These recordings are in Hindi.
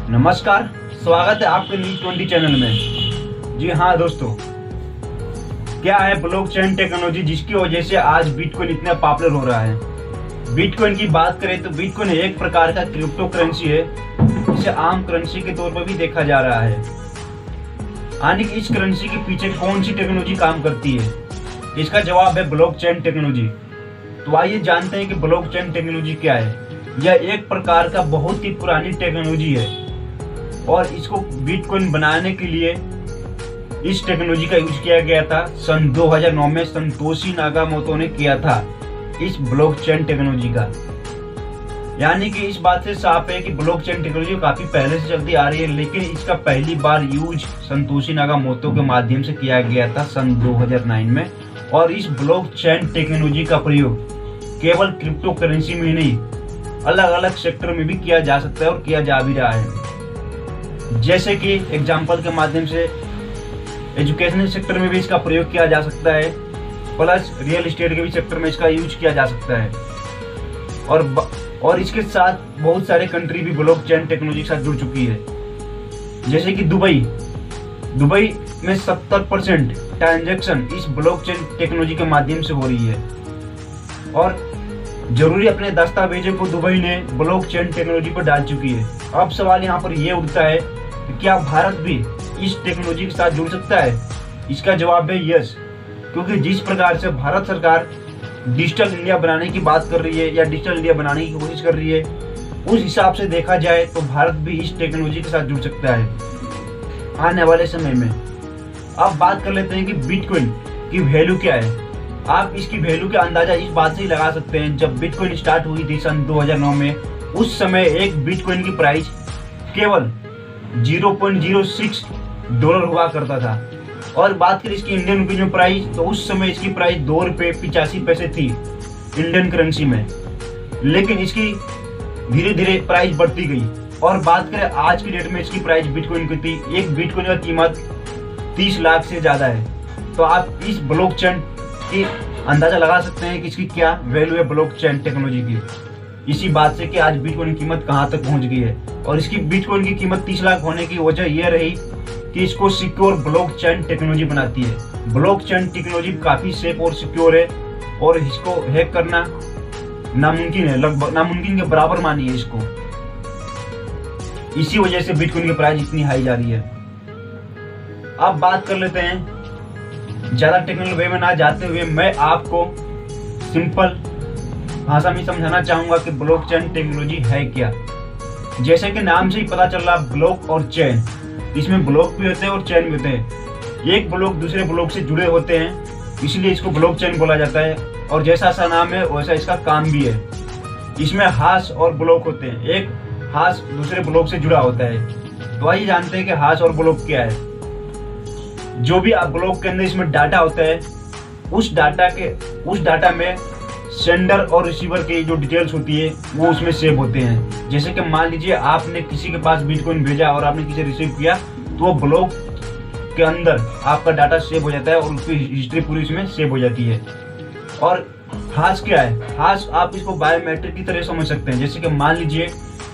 नमस्कार, स्वागत है आपके न्यूज़ 20 चैनल में। जी हाँ दोस्तों, क्या है ब्लॉकचेन टेक्नोलॉजी जिसकी वजह से आज बिटकॉइन इतना पॉपुलर हो रहा है। बिटकॉइन की बात करें तो बिटकॉइन एक प्रकार का क्रिप्टो करेंसी है, इसे आम करेंसी के तौर पर भी देखा जा रहा है। यानी कि इस करेंसी के पीछे कौन सी टेक्नोलॉजी काम करती है, इसका जवाब है ब्लॉकचेन टेक्नोलॉजी। तो आइए जानते हैं कि ब्लॉकचेन टेक्नोलॉजी क्या है। यह एक प्रकार का बहुत ही पुरानी टेक्नोलॉजी है और इसको बिटकॉइन बनाने के लिए इस टेक्नोलॉजी का यूज किया गया था। सन 2009 में संतोशी नाकामोटो ने किया था इस ब्लॉकचेन टेक्नोलॉजी का। यानी कि इस बात से साफ है कि ब्लॉकचेन टेक्नोलॉजी काफी पहले से चलती आ रही है, लेकिन इसका पहली बार यूज संतोशी नाकामोटो के माध्यम से किया गया था सन 2009 में। और इस ब्लॉकचेन टेक्नोलॉजी का प्रयोग केवल क्रिप्टो करेंसी में ही नहीं, अलग अलग सेक्टर में भी किया जा सकता है और किया जा भी रहा है। जैसे कि एग्जाम्पल के माध्यम से एजुकेशनल सेक्टर में भी इसका प्रयोग किया जा सकता है, प्लस रियल एस्टेट के भी सेक्टर में इसका यूज किया जा सकता है। और इसके साथ बहुत सारे कंट्री भी ब्लॉकचेन टेक्नोलॉजी के साथ जुड़ चुकी है। जैसे कि दुबई में 70% ट्रांजैक्शन इस ब्लॉकचेन टेक्नोलॉजी के माध्यम से हो रही है। और जरूरी अपने दस्तावेजों को दुबई ने ब्लॉकचेन टेक्नोलॉजी पर डाल चुकी है। अब सवाल यहाँ पर यह उठता है कि क्या भारत भी इस टेक्नोलॉजी के साथ जुड़ सकता है? इसका जवाब है यस, क्योंकि जिस प्रकार से भारत सरकार डिजिटल इंडिया बनाने की बात कर रही है या डिजिटल इंडिया बनाने की कोशिश कर रही है, उस हिसाब से देखा जाए तो भारत भी इस टेक्नोलॉजी के साथ जुड़ सकता है आने वाले समय में। अब बात कर लेते हैं कि बिटकॉइन की वैल्यू क्या है। आप इसकी वैल्यू का अंदाजा इस बात से ही लगा सकते हैं, जब बिटकॉइन स्टार्ट हुई थी सन 2009 में, उस समय एक बिटकॉइन की प्राइस केवल $0.06 हुआ करता था। और बात करें इसकी इंडियन रुपीज में प्राइस, तो उस समय इसकी प्राइस ₹2.85 थी इंडियन करेंसी में। लेकिन इसकी धीरे धीरे प्राइस बढ़ती गई। और बात करें आज की डेट में इसकी प्राइस बिटकॉइन की थी, एक बिटकॉइन का कीमत 30 लाख से ज्यादा है। तो आप इस ब्लॉकचेन की अंदाजा लगा सकते हैं कि इसकी क्या वैल्यू है ब्लॉकचेन टेक्नोलॉजी की, इसी बात से कि आज बिटकॉइन की कीमत कहां तक पहुंच गई है। और इसकी बिटकॉइन की कीमत 30 लाख होने की वजह यह रही कि इसको सिक्योर ब्लॉकचेन टेक्नोलॉजी बनाती है। ब्लॉकचेन टेक्नोलॉजी काफी सेफ और सिक्योर है और इसको हैक करना नामुमकिन है, लगभग नामुमकिन के बराबर मानिए इसको। इसी वजह से बिटकॉइन की प्राइस इतनी हाई जा रही है। अब बात कर लेते हैं, ज्यादा टेक्निकल वे में ना जाते हुए मैं आपको सिंपल भाषा में समझाना चाहूंगा कि ब्लॉकचेन टेक्नोलॉजी है क्या। जैसे कि नाम से ही पता चल रहा, ब्लॉक और चेन, इसमें ब्लॉक भी होते हैं और चेन भी होते हैं। एक ब्लॉक दूसरे ब्लॉक से जुड़े होते हैं, इसलिए इसको ब्लॉकचेन बोला जाता है। और जैसा सा नाम है वैसा इसका काम भी है। इसमें हाश और ब्लॉक होते हैं, एक हाश दूसरे ब्लॉक से जुड़ा होता है। तो आइए जानते हैं कि हाश और ब्लॉक क्या है। जो भी ब्लॉक के अंदर इसमें डाटा होता है, उस डाटा में सेंडर और रिसीवर की जो डिटेल्स होती है वो उसमें सेव होते हैं। जैसे कि मान लीजिए आपने किसी के पास बिटकॉइन भेजा और आपने किसी रिसीव किया, तो वो ब्लॉक के अंदर आपका डाटा सेव हो जाता है और उसकी हिस्ट्री पूरी इसमें सेव हो जाती है। और हाश क्या है? हाश आप इसको बायोमेट्रिक की तरह समझ सकते हैं। जैसे कि मान लीजिए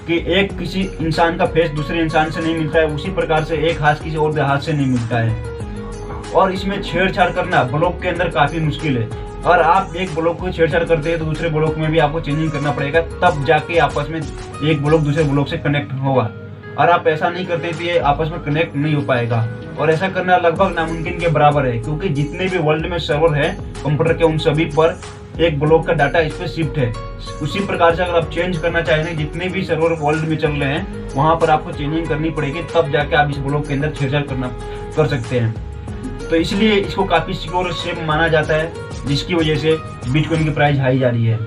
कि एक किसी इंसान का फेस दूसरे इंसान से नहीं मिलता है, उसी प्रकार से एक हाश किसी और हाथ से नहीं मिलता है। और इसमें छेड़छाड़ करना ब्लॉक के अंदर काफी मुश्किल है। और आप एक ब्लॉक को छेड़छाड़ करते हैं तो दूसरे ब्लॉक में भी आपको चेंजिंग करना पड़ेगा, तब जाके आपस में एक ब्लॉक दूसरे ब्लॉक से कनेक्ट होगा। और आप ऐसा नहीं करते तो ये आपस में कनेक्ट नहीं हो पाएगा। और ऐसा करना लगभग नामुमकिन के बराबर है, क्योंकि जितने भी वर्ल्ड में सर्वर है कंप्यूटर के, उन सभी पर एक ब्लॉक का डाटा इस पर शिफ्ट है। उसी प्रकार से अगर आप चेंज करना चाहेंगे, जितने भी सर्वर वर्ल्ड में चल रहे हैं वहां पर आपको चेंजिंग करनी पड़ेगी, तब जाके आप इस ब्लॉक के अंदर छेड़छाड़ कर सकते हैं। तो इसलिए इसको काफी सिक्योर और सेफ माना जाता है, जिसकी वजह से बिटकॉइन की प्राइस हाई जा रही है।